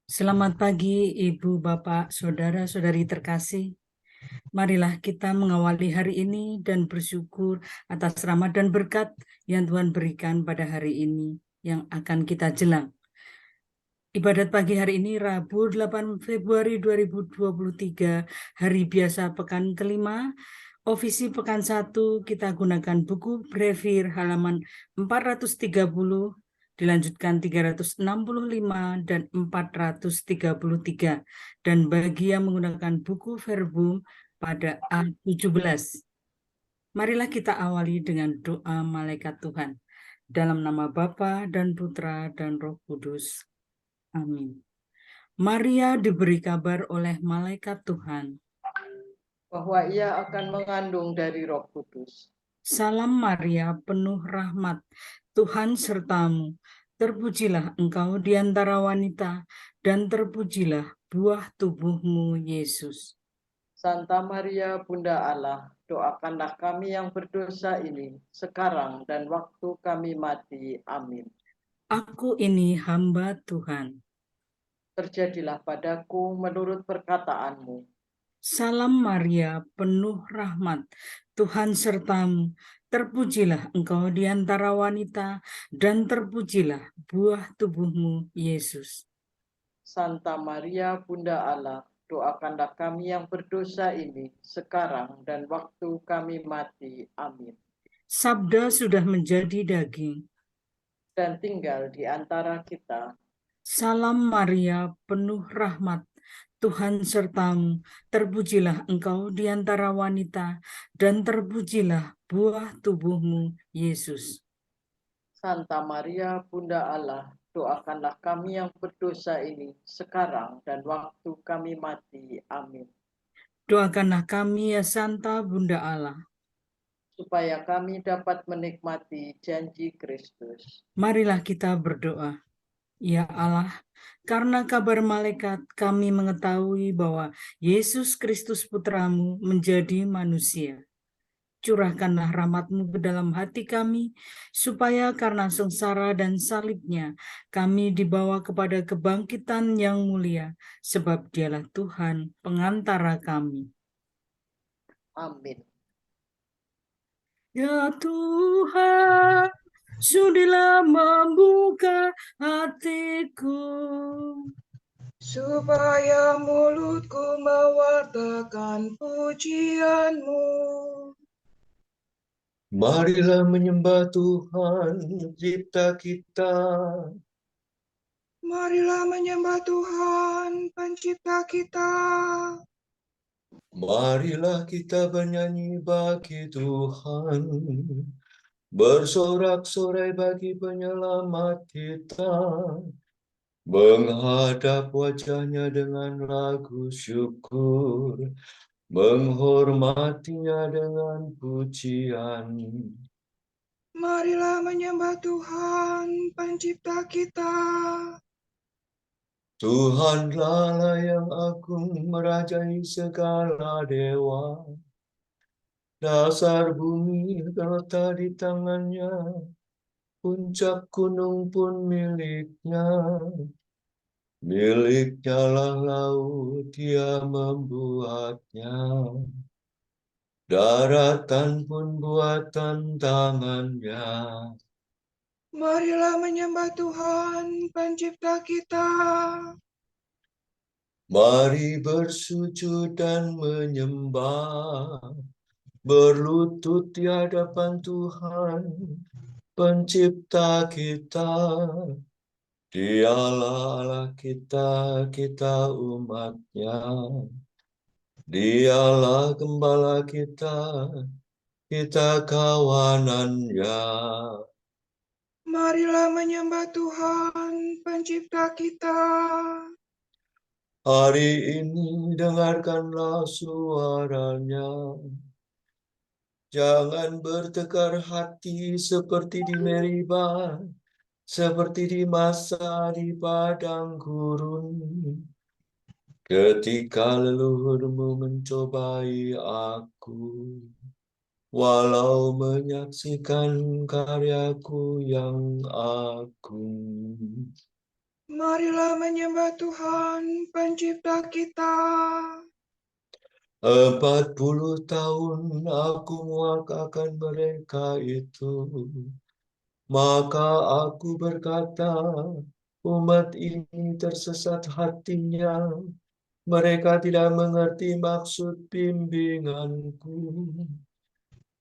Selamat pagi, Ibu, Bapak, Saudara-saudari terkasih. Marilah kita mengawali hari ini dan bersyukur atas rahmat dan berkat yang Tuhan berikan pada hari ini yang akan kita jelang. Ibadat pagi hari ini Rabu 8 Februari 2023, hari biasa pekan kelima, Ofisi pekan 1 kita gunakan buku Brevir halaman 430, dilanjutkan 365 dan 433. Dan bagi yang menggunakan buku Verbum pada A17. Marilah kita awali dengan doa malaikat Tuhan. Dalam nama Bapa dan Putra dan Roh Kudus. Amin. Maria diberi kabar oleh malaikat Tuhan bahwa ia akan mengandung dari Roh Kudus. Salam Maria, penuh rahmat, Tuhan sertamu. Terpujilah engkau di antara wanita, dan terpujilah buah tubuhmu, Yesus. Santa Maria, Bunda Allah, doakanlah kami yang berdosa ini, sekarang dan waktu kami mati. Amin. Aku ini hamba Tuhan. Terjadilah padaku menurut perkataanmu. Salam Maria, penuh rahmat, Tuhan sertamu. Terpujilah engkau di antara wanita, dan terpujilah buah tubuhmu, Yesus. Santa Maria, Bunda Allah, doakanlah kami yang berdosa ini, sekarang dan waktu kami mati. Amin. Sabda sudah menjadi daging. Dan tinggal di antara kita. Salam Maria, penuh rahmat, Tuhan sertamu. Terpujilah engkau di antara wanita, dan terpujilah buah tubuhmu, Yesus. Santa Maria, Bunda Allah, doakanlah kami yang berdosa ini, sekarang dan waktu kami mati. Amin. Doakanlah kami ya Santa Bunda Allah. Supaya kami dapat menikmati janji Kristus. Marilah kita berdoa. Ya Allah, karena kabar malaikat kami mengetahui bahwa Yesus Kristus Putramu menjadi manusia. Curahkanlah rahmat-Mu ke dalam hati kami, supaya karena sengsara dan salibnya, kami dibawa kepada kebangkitan yang mulia, sebab Dialah Tuhan pengantara kami. Amin. Ya Tuhan, sudilah membuka hatiku, supaya mulutku mewartakan pujian-Mu. Marilah menyembah Tuhan Pencipta kita. Marilah menyembah Tuhan Pencipta kita. Marilah kita bernyanyi bagi Tuhan, bersorak-sorai bagi penyelamat kita, menghadap wajahnya dengan lagu syukur, menghormatinya dengan pujian. Marilah menyembah Tuhan Pencipta kita. Tuhanlah Allah yang agung, merajai segala dewa. Dasar bumi terletak di tangannya, puncak gunung pun miliknya. Miliknya lah laut, dia membuatnya. Daratan pun buatan tangannya. Marilah menyembah Tuhan Pencipta kita. Mari bersujud dan menyembah, berlutut di hadapan Tuhan, Pencipta kita. Dialah Allah kita, kita umat-Nya. Dialah gembala kita, kita kawanan-Nya. Marilah menyembah Tuhan Pencipta kita. Hari ini dengarkanlah suaranya. Jangan bertekar hati seperti di Meribah, seperti di masa di padang gurun. Ketika leluhurmu mencobai aku, walau menyaksikan karyaku yang agung. Marilah menyembah Tuhan, pencipta kita. 40 tahun aku muakakan mereka itu. Maka aku berkata, umat ini tersesat hatinya. Mereka tidak mengerti maksud bimbinganku.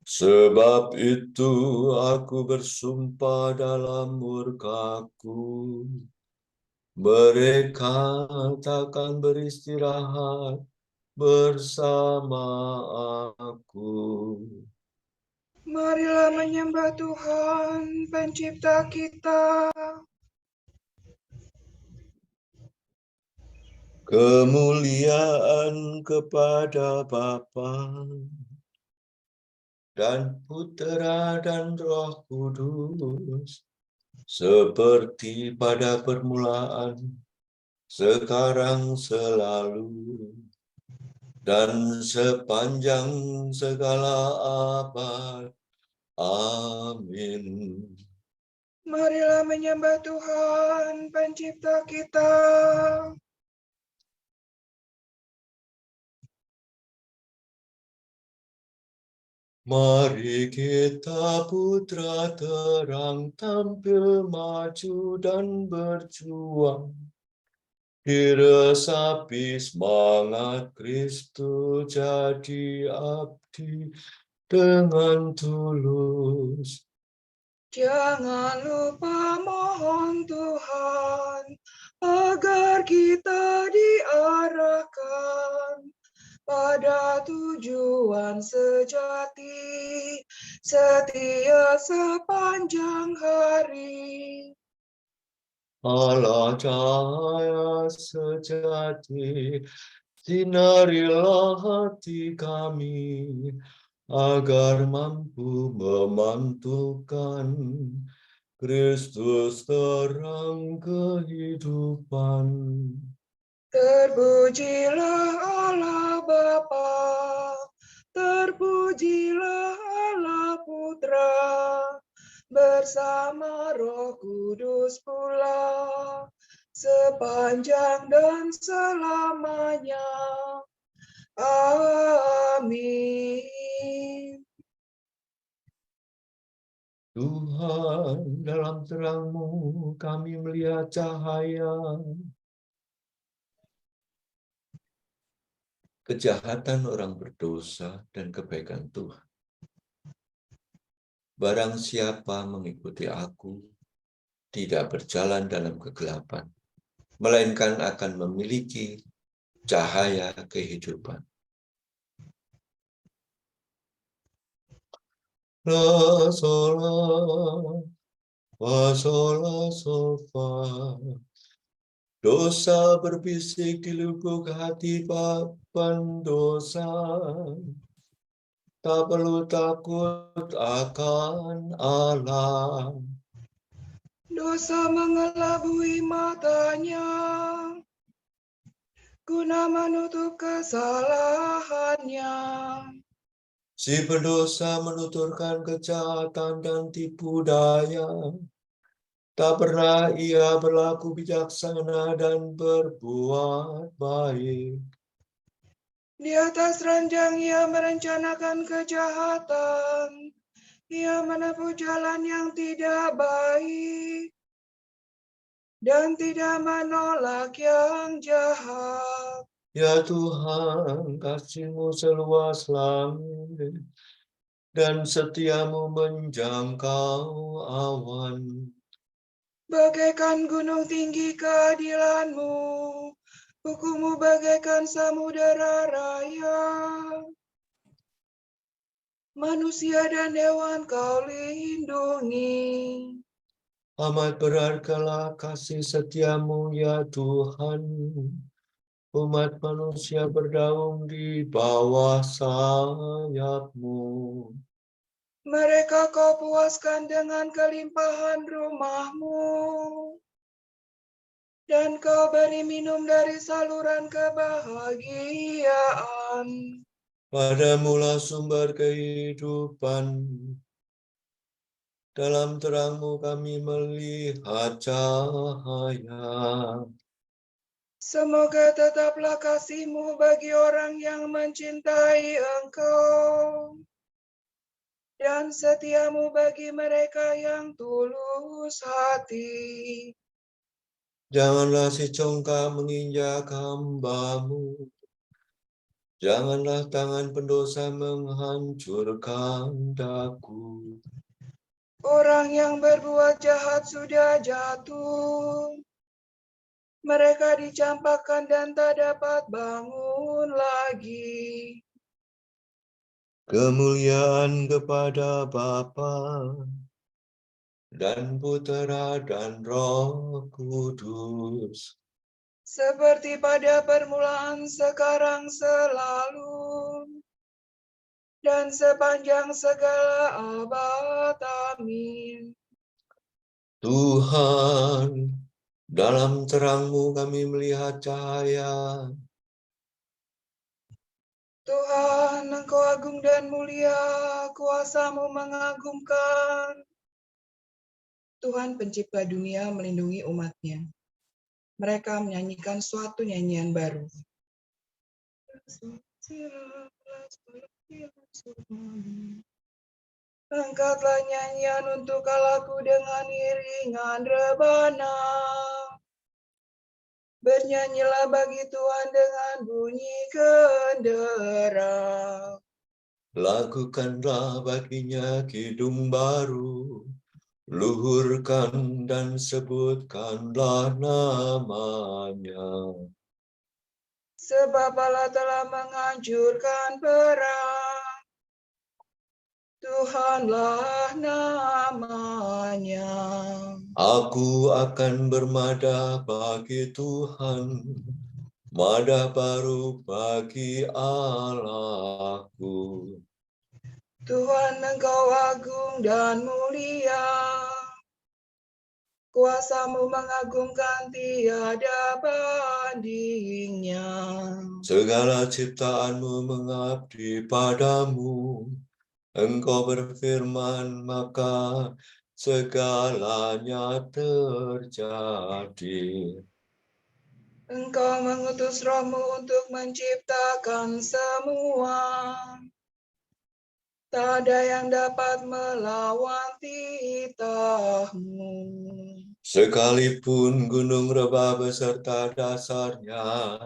Sebab itu aku bersumpah dalam murkaku. Mereka takkan beristirahat bersama aku. Marilah menyembah Tuhan, pencipta kita. Kemuliaan kepada Bapa dan Putera dan Roh Kudus, seperti pada permulaan, sekarang, selalu, dan sepanjang segala abad. Amin. Marilah menyembah Tuhan, pencipta kita. Mari kita putra terang tampil maju dan berjuang. Diresapi semangat Kristus jadi abdi dengan tulus. Jangan lupa mohon Tuhan, agar kita diarahkan pada tujuan sejati, setia sepanjang hari. Allah cahaya sejati, sinarilah hati kami, agar mampu memantulkan Kristus terang kehidupan. Terpujilah Allah Bapa, terpujilah Allah Putra, bersama Roh Kudus pula, sepanjang dan selamanya. Amin. Tuhan, dalam terang-Mu kami melihat cahaya. Kejahatan orang berdosa dan kebaikan Tuhan. Barang siapa mengikuti aku, tidak berjalan dalam kegelapan, melainkan akan memiliki cahaya kehidupan. La sola, fa sola sol fa. Dosa berbisik di lubuk hati pendosa. Tak perlu takut akan Allah. Dosa mengelabui matanya, guna menutup kesalahannya. Si pendosa menuturkan kejahatan dan tipu daya. Tak pernah ia berlaku bijaksana dan berbuat baik. Di atas ranjang ia merencanakan kejahatan. Ia menempuh jalan yang tidak baik dan tidak menolak yang jahat. Ya Tuhan, kasih-Mu seluas langit dan setia-Mu menjangkau awan. Bagaikan gunung tinggi keadilan-Mu, hukum-Mu bagaikan samudera raya. Manusia dan hewan Kau lindungi. Amat berhargalah kasih setia-Mu ya Tuhan. Umat manusia bernaung di bawah sayap-Mu. Mereka Kau puaskan dengan kelimpahan rumah-Mu. Dan Kau beri minum dari saluran kebahagiaan. Padamu-lah sumber kehidupan. dalam terang-Mu kami melihat cahaya. Semoga tetaplah kasih-Mu bagi orang yang mencintai Engkau, dan setia-Mu bagi mereka yang tulus hati. Janganlah si congkak menginjak hamba-Mu. Janganlah tangan pendosa menghancurkan daku. Orang yang berbuat jahat sudah jatuh. Mereka dicampakkan dan tak dapat bangun lagi. Kemuliaan kepada Bapa dan Putera dan Roh Kudus. Seperti pada permulaan, sekarang, selalu, dan sepanjang segala abad. Amin. Tuhan, dalam terang-Mu kami melihat cahaya. Tuhan, Engkau agung dan mulia, kuasa-Mu mengagumkan. Tuhan pencipta dunia melindungi umat-Nya. Mereka menyanyikan suatu nyanyian baru. Angkatlah nyanyian untuk Allahku dengan iringan rebana. Bernyanyilah bagi Tuhan dengan bunyi gendera. Lakukanlah baginya kidung baru. Luhurkan dan sebutkanlah namanya. Sebab Allah telah menghancurkan perang. Tuhanlah namanya. Aku akan bermadah bagi Tuhan, madah baru bagi Allahku. Tuhan, Engkau agung dan mulia. Kuasa-Mu mengagumkan tiada bandingnya. Segala ciptaan-Mu mengabdi padamu. Engkau berfirman, maka segalanya terjadi. Engkau mengutus Roh-Mu untuk menciptakan semua. Tak ada yang dapat melawan titah-Mu. Sekalipun gunung rebah beserta dasarnya,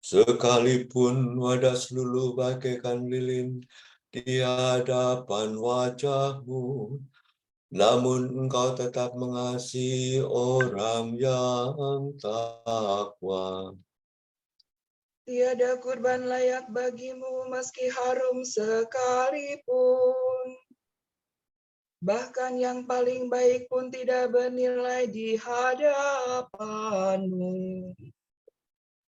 sekalipun wadah seluluh bagaikan lilin di hadapan wajah-Mu, namun Engkau tetap mengasihi orang yang takwa. Tiada kurban layak bagi-Mu meski harum sekalipun. Bahkan yang paling baik pun tidak bernilai di hadapan-Mu.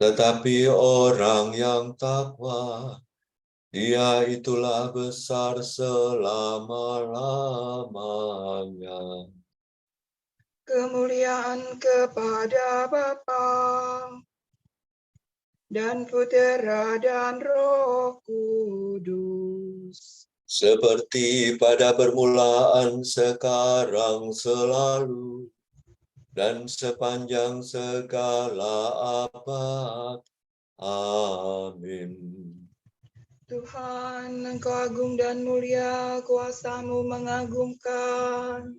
Tetapi orang yang takwa, Dia itulah besar selama-lamanya. Kemuliaan kepada Bapa dan Putera dan Roh Kudus. Seperti pada permulaan, sekarang, selalu, dan sepanjang segala abad. Amin. Tuhan, Engkau agung dan mulia, kuasa-Mu mengagumkan.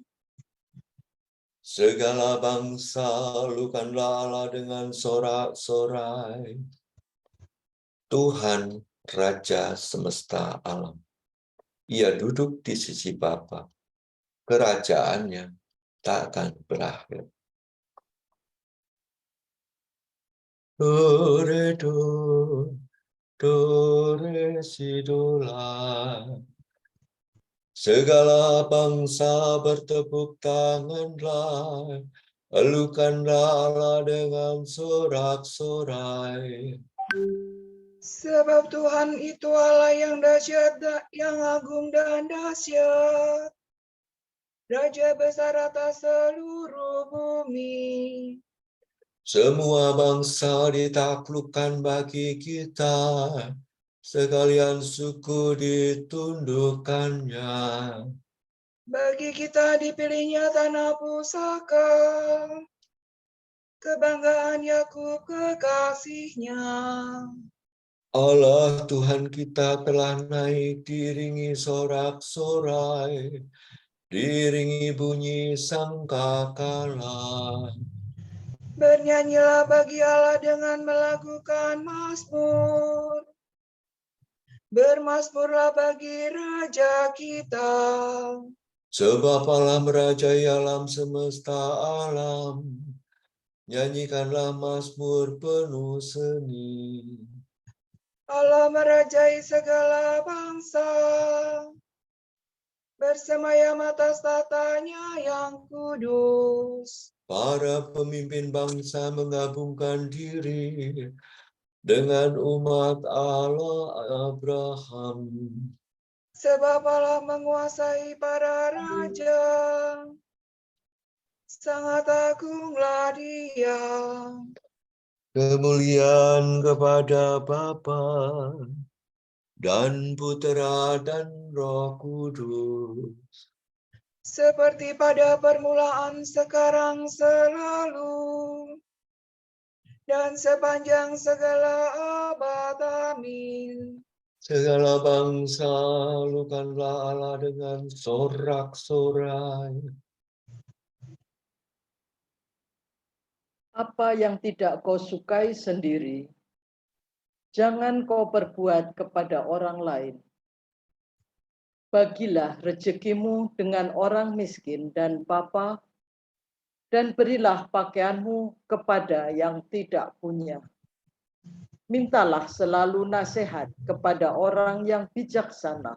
Segala bangsa lukanlah Allah dengan sorak-sorai. Tuhan, Raja semesta alam. Ia duduk di sisi Bapa. Kerajaannya tak akan berakhir. Do, re, do, re, si, do, la. Segala bangsa bertepuk tanganlah, elukanlah Allah dengan sorak-sorai. Sebab Tuhan itu Allah yang dahsyat, yang agung dan dahsyat. Raja besar atas seluruh bumi. Semua bangsa ditaklukkan bagi kita, sekalian suku ditundukkannya. Bagi kita dipilihnya tanah pusaka, kebanggaan Yakub kekasihnya. Allah Tuhan kita telah naik diiringi sorak-sorai, diiringi bunyi sangkakala. Bernyanyilah bagi Allah dengan melakukan mazmur. Bermazmurlah bagi Raja kita. Sebab Allah merajai alam semesta alam, nyanyikanlah mazmur penuh seni. Allah merajai segala bangsa. Bersemayam atas tatanya yang kudus. Para pemimpin bangsa menggabungkan diri dengan umat Allah Abraham. Sebab Allah menguasai para raja. Sangat agunglah Dia. Kemuliaan kepada Bapa dan Putera dan Roh Kudus. Seperti pada permulaan, sekarang, selalu, dan sepanjang segala abad. Amin. Segala bangsa lukanlah Allah dengan sorak-sorai. Apa yang tidak kau sukai sendiri, jangan kau perbuat kepada orang lain. Bagilah rezekimu dengan orang miskin dan papa, dan berilah pakaianmu kepada yang tidak punya. Mintalah selalu nasihat kepada orang yang bijaksana.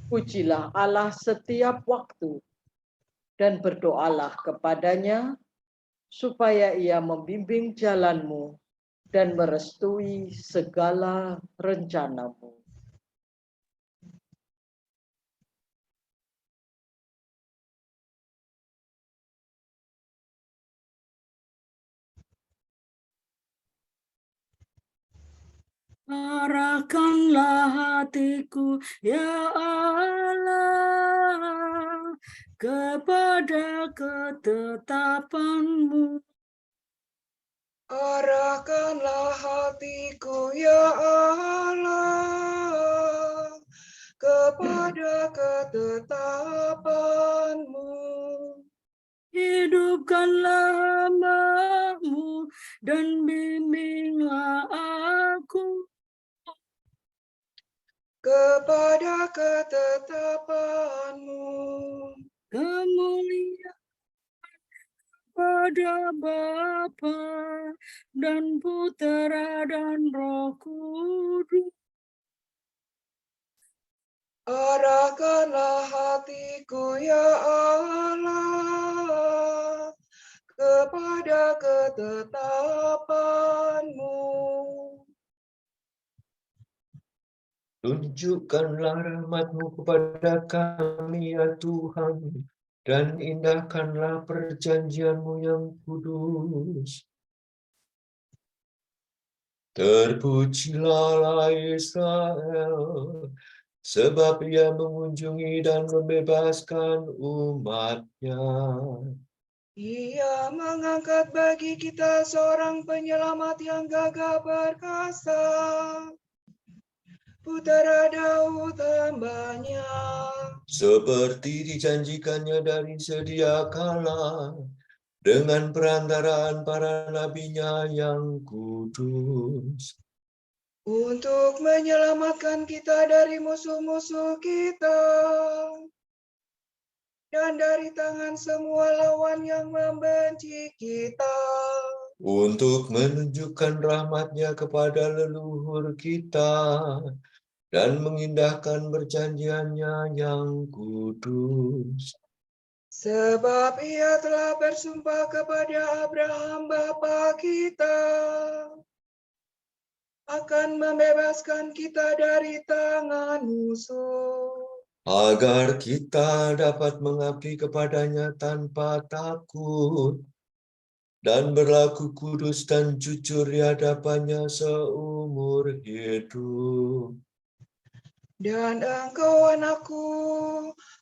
Pujilah Allah setiap waktu, dan berdoalah kepadanya, supaya Ia membimbing jalanmu dan merestui segala rencanamu. Arahkanlah hatiku, ya Allah, kepada ketetapan-Mu. Arahkanlah hatiku, ya Allah, kepada ketetapan-Mu. Hidupkanlah hamba-Mu dan bimbinglah aku Kepada ketetapan-Mu. kemuliaan pada Bapa dan Putera dan Roh Kudus. Arahkanlah hatiku, ya Allah, kepada ketetapan-Mu. Tunjukkanlah rahmat-Mu kepada kami, ya Tuhan, dan indahkanlah perjanjian-Mu yang kudus. Terpujilah Israel, sebab Ia mengunjungi dan membebaskan umat-Nya. Ia mengangkat bagi kita seorang penyelamat yang gagah perkasa, Putera Daud hamba-Nya. Seperti dijanjikannya dari sedia kala, dengan perantaraan para nabi-Nya yang kudus. Untuk menyelamatkan kita dari musuh-musuh kita, dan dari tangan semua lawan yang membenci kita. Untuk menunjukkan rahmat-Nya kepada leluhur kita, dan mengindahkan perjanjian-Nya yang kudus. Sebab Ia telah bersumpah kepada Abraham bapa kita, akan membebaskan kita dari tangan musuh, Agar kita dapat mengabdi kepada-Nya tanpa takut, dan berlaku kudus dan jujur di hadapan-Nya seumur hidup. Dan engkau anakku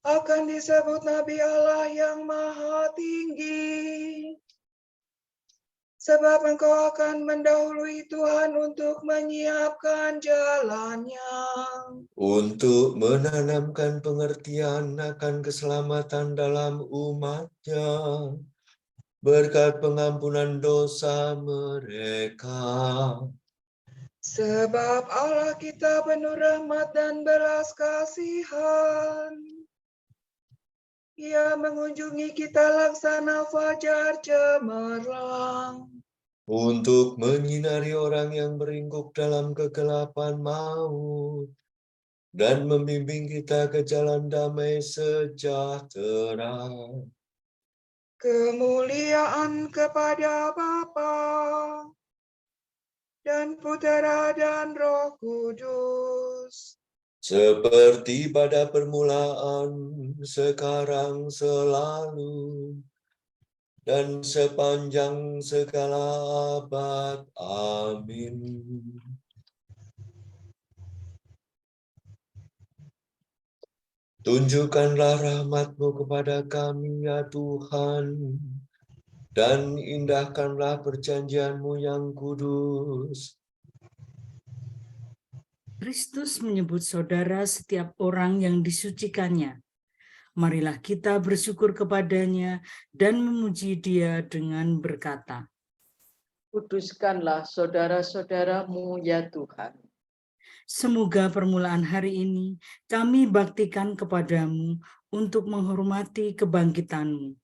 akan disebut Nabi Allah yang Maha Tinggi. Sebab engkau akan mendahului Tuhan untuk menyiapkan jalannya. Untuk menanamkan pengertian akan keselamatan dalam umatnya, berkat pengampunan dosa mereka. Sebab Allah kita penuh rahmat dan belas kasihan. Ia mengunjungi kita laksana fajar cemerlang. Untuk menyinari orang yang meringkuk dalam kegelapan maut, dan membimbing kita ke jalan damai sejahtera. Kemuliaan kepada Bapa dan Putera dan Roh Kudus. Seperti pada permulaan, sekarang, selalu, dan sepanjang segala abad. Amin. Tunjukkanlah rahmat-Mu kepada kami, ya Tuhan, dan indahkanlah perjanjian-Mu yang kudus. Kristus menyebut saudara setiap orang yang disucikannya. Marilah kita bersyukur kepadanya dan memuji Dia dengan berkata, Kuduskanlah saudara-saudaramu ya Tuhan. semoga permulaan hari ini kami baktikan kepadamu untuk menghormati kebangkitan-Mu.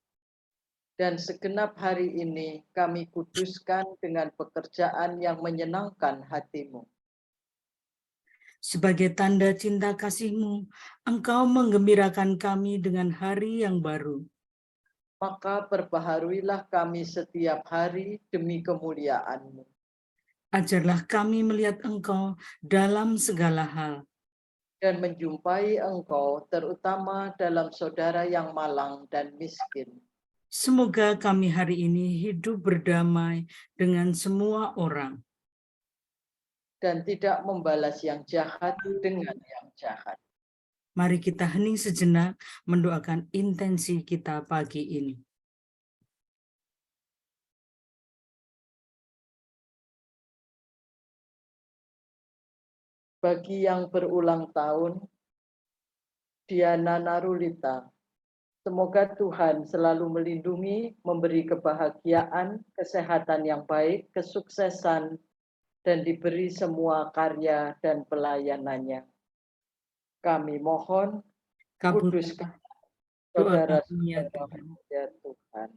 Dan segenap hari ini kami kuduskan dengan pekerjaan yang menyenangkan hati-Mu. Sebagai tanda cinta kasih-Mu, Engkau menggembirakan kami dengan hari yang baru. Maka perbaharuilah kami setiap hari demi kemuliaan-Mu. Ajarlah kami melihat Engkau dalam segala hal, Dan menjumpai Engkau terutama dalam saudara yang malang dan miskin. semoga kami hari ini hidup berdamai dengan semua orang. Dan tidak membalas yang jahat dengan yang jahat. Mari kita hening sejenak mendoakan intensi kita pagi ini. Bagi yang berulang tahun, Diana Narulita, semoga Tuhan selalu melindungi, memberi kebahagiaan, kesehatan yang baik, kesuksesan, dan diberi semua karya dan pelayanannya. Kami mohon, kuduskan Doa kami ya saudara-saudara Tuhan. ya Tuhan.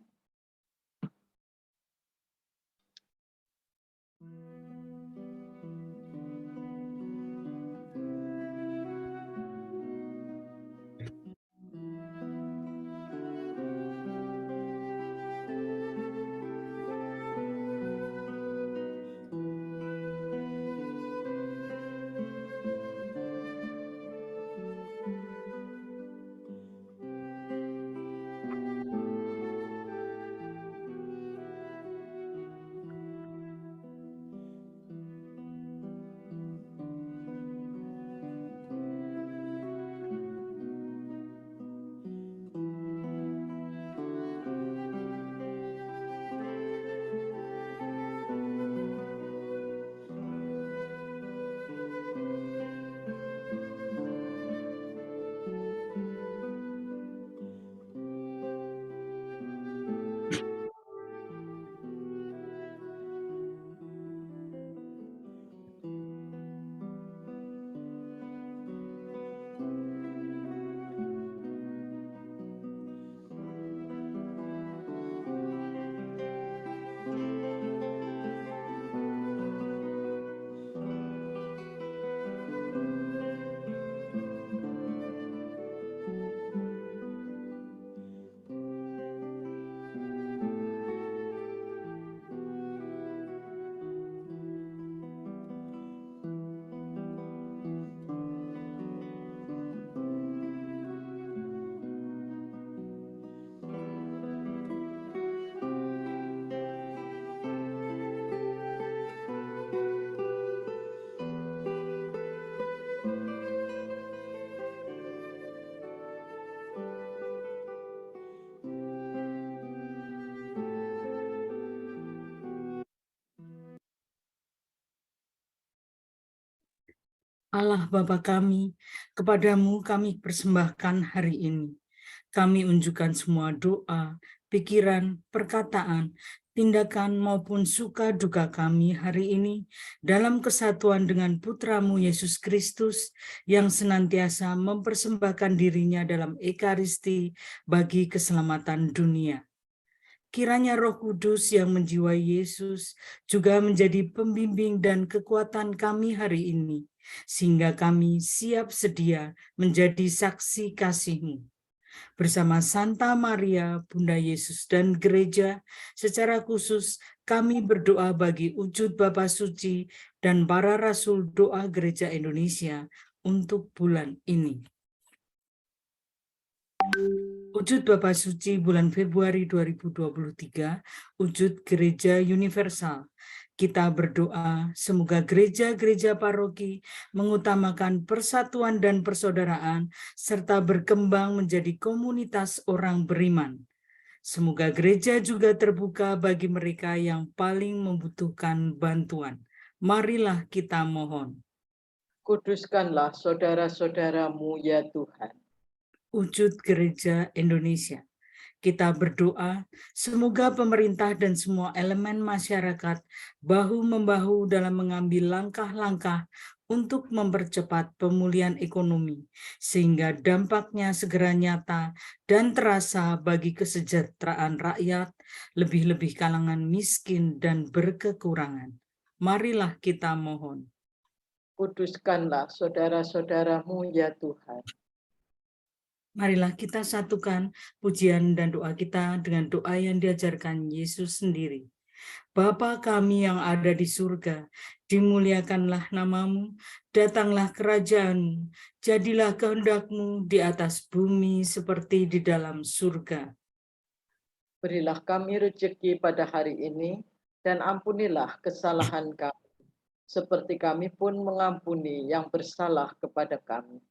Allah Bapa kami, kepadamu kami persembahkan hari ini. Kami unjukkan semua doa, pikiran, perkataan, tindakan maupun suka duka kami hari ini dalam kesatuan dengan Putramu Yesus Kristus yang senantiasa mempersembahkan dirinya dalam Ekaristi bagi keselamatan dunia. Kiranya Roh Kudus yang menjiwai Yesus juga menjadi pembimbing dan kekuatan kami hari ini, sehingga kami siap sedia menjadi saksi kasih-Mu. Bersama Santa Maria, Bunda Yesus dan Gereja, secara khusus kami berdoa bagi wujud Bapa Suci dan para Rasul Doa Gereja Indonesia untuk bulan ini. Wujud Bapa Suci bulan Februari 2023, wujud Gereja Universal. Kita berdoa semoga gereja-gereja paroki mengutamakan persatuan dan persaudaraan serta berkembang menjadi komunitas orang beriman. Semoga gereja juga terbuka bagi mereka yang paling membutuhkan bantuan. Marilah kita mohon. Kuduskanlah saudara-saudaramu ya Tuhan. Wujud Gereja Indonesia. Kita berdoa, semoga pemerintah dan semua elemen masyarakat bahu-membahu dalam mengambil langkah-langkah untuk mempercepat pemulihan ekonomi, sehingga dampaknya segera nyata dan terasa bagi kesejahteraan rakyat, lebih-lebih kalangan miskin dan berkekurangan. Marilah kita mohon. Kuduskanlah saudara-saudaramu ya Tuhan. Marilah kita satukan pujian dan doa kita dengan doa yang diajarkan Yesus sendiri. Bapa kami yang ada di surga, dimuliakanlah namamu, datanglah kerajaan-Mu, jadilah kehendak-Mu di atas bumi seperti di dalam surga. Berilah kami rezeki pada hari ini, dan ampunilah kesalahan kami, seperti kami pun mengampuni yang bersalah kepada kami.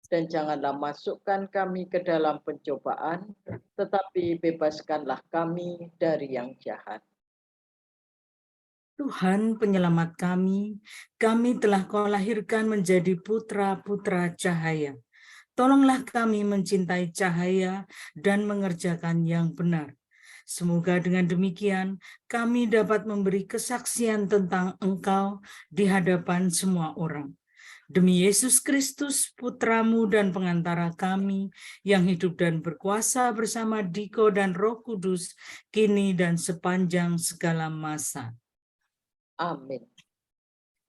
Dan janganlah masukkan kami ke dalam pencobaan, tetapi bebaskanlah kami dari yang jahat. Tuhan penyelamat kami telah Kau lahirkan menjadi putra-putra cahaya. Tolonglah kami mencintai cahaya dan mengerjakan yang benar. Semoga dengan demikian kami dapat memberi kesaksian tentang Engkau di hadapan semua orang. Demi Yesus Kristus, Putra-Mu dan pengantara kami, yang hidup dan berkuasa bersama Diko dan Roh Kudus, kini dan sepanjang segala masa. Amin.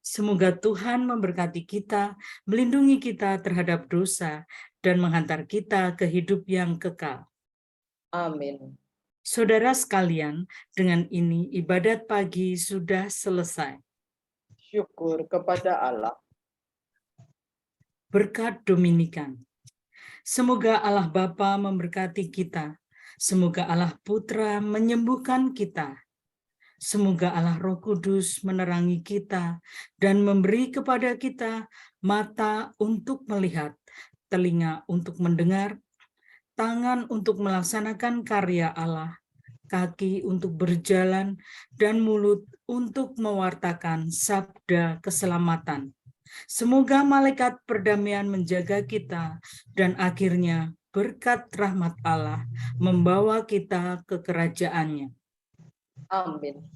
Semoga Tuhan memberkati kita, melindungi kita terhadap dosa, dan menghantar kita ke hidup yang kekal. Amin. Saudara sekalian, dengan ini ibadat pagi sudah selesai. Syukur kepada Allah. Berkat Dominikan. Semoga Allah Bapa memberkati kita. Semoga Allah Putra menyembuhkan kita. Semoga Allah Roh Kudus menerangi kita dan memberi kepada kita mata untuk melihat, telinga untuk mendengar, tangan untuk melaksanakan karya Allah, kaki untuk berjalan, dan mulut untuk mewartakan sabda keselamatan. Semoga malaikat perdamaian menjaga kita, dan akhirnya berkat rahmat Allah membawa kita ke kerajaan-Nya. Amin.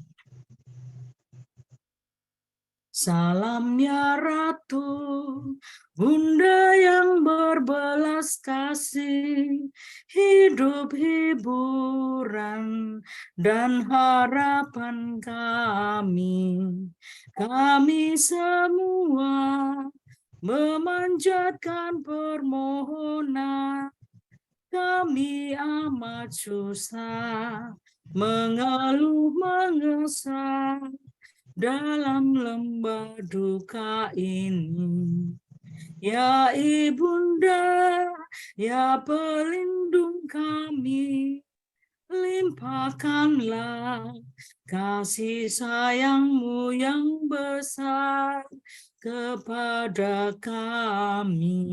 Salam ya Ratu, Bunda yang berbelas kasih, hidup hiburan dan harapan kami. Kami semua memanjatkan permohonan, kami amat susah, mengeluh mengesah dalam lembah duka ini. Ya Ibunda, ya pelindung kami, limpahkanlah kasih sayang-Mu yang besar kepada kami.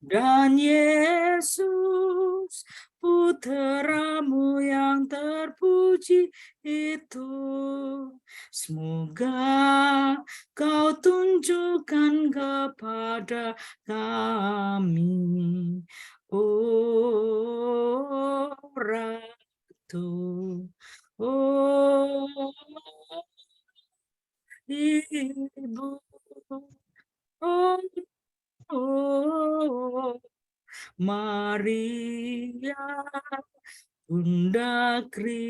Dan Yesus, putra-Mu yang terpuji itu, semoga Kau tunjukkan kepada kami, oh Ratu, oh Ibu, oh Maria, Bunda Kristus.